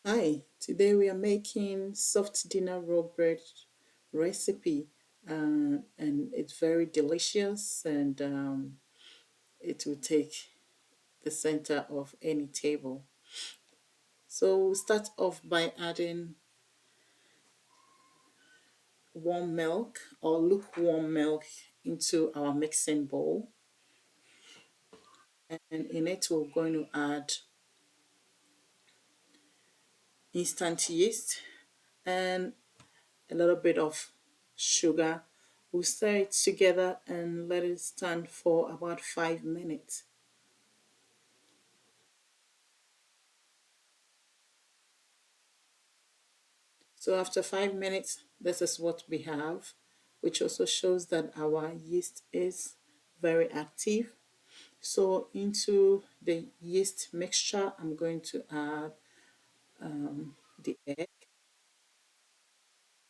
Hi, today we are making soft dinner raw bread recipe, and it's very delicious, and it will take the center of any table. So we'll start off by adding warm milk or lukewarm milk into our mixing bowl, and in it we're going to add instant yeast and a little bit of sugar. We'll stir it together and let it stand for about 5 minutes. So after 5 minutes, this is what we have, which also shows that our yeast is very active. So into the yeast mixture, I'm going to add the egg.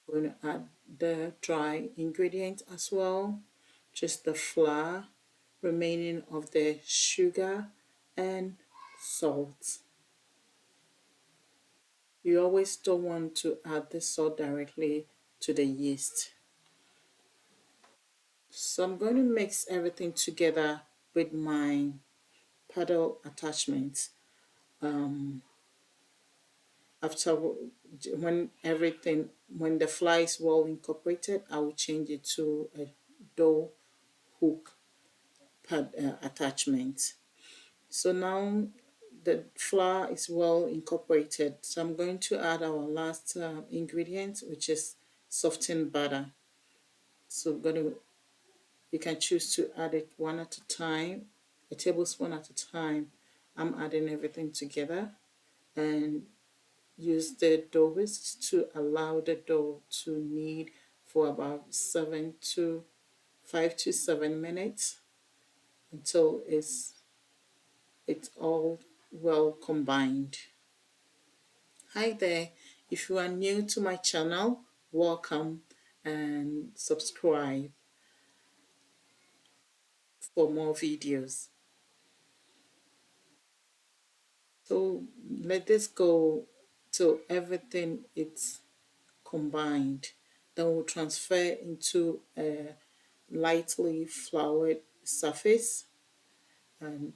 I'm going to add the dry ingredient as well, just the flour, remaining of the sugar and salt. You always don't want to add the salt directly to the yeast. So I'm going to mix everything together with my paddle attachment. After when the fly is well incorporated, I will change it to a dough hook attachment. So now the flour is well incorporated. So I'm going to add our last ingredient, which is softened butter. So you can choose to add it one at a time, a tablespoon at a time. I'm adding everything together and use the dough whisk to allow the dough to knead for about 5 to 7 minutes until it's all well combined. Hi there, if you are new to my channel, welcome and subscribe for more videos. So let this go till everything is combined. Then we'll transfer into a lightly floured surface and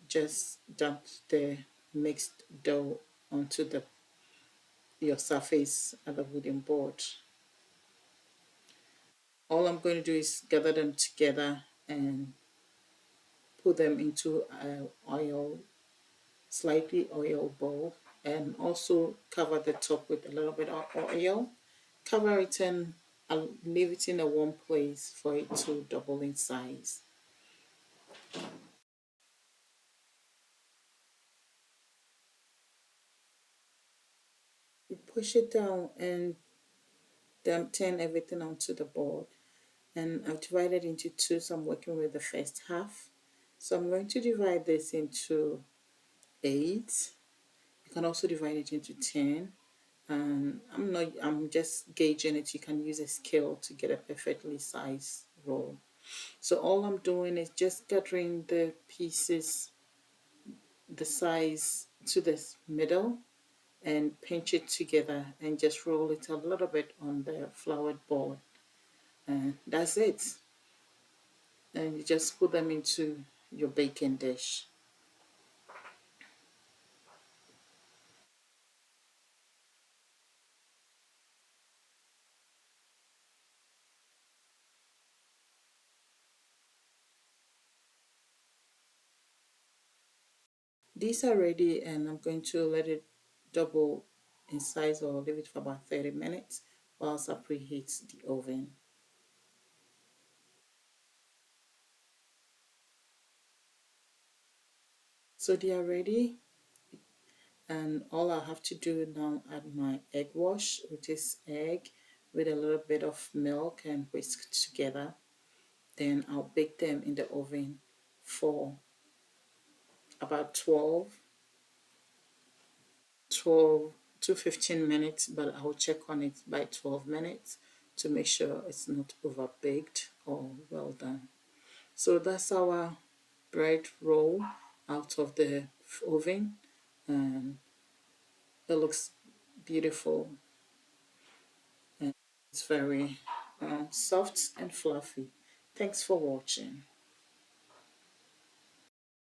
just dump the mixed dough onto your surface at the wooden board. All I'm going to do is gather them together and put them into a slightly oil bowl, and also cover the top with a little bit of oil. Cover it and leave it in a warm place for it to double in size. You push it down and then turn everything onto the board. And I've divided into two, so I'm working with the first half. So I'm going to divide this into 8. You can also divide it into 10. And I'm just gauging it. You can use a scale to get a perfectly sized roll. So all I'm doing is just gathering the pieces, the size to the middle, and pinch it together and just roll it a little bit on the floured board. And that's it. And you just put them into your baking dish. These are ready, and I'm going to let it double in size or leave it for about 30 minutes whilst I preheat the oven. So they are ready, and all I have to do now, add my egg wash, which is egg with a little bit of milk and whisk together. Then I'll bake them in the oven for about 12 to 15 minutes, but I'll check on it by 12 minutes to make sure it's not over baked or well done. So that's our bread roll out of the oven, and it looks beautiful, and it's very soft and fluffy. Thanks for watching.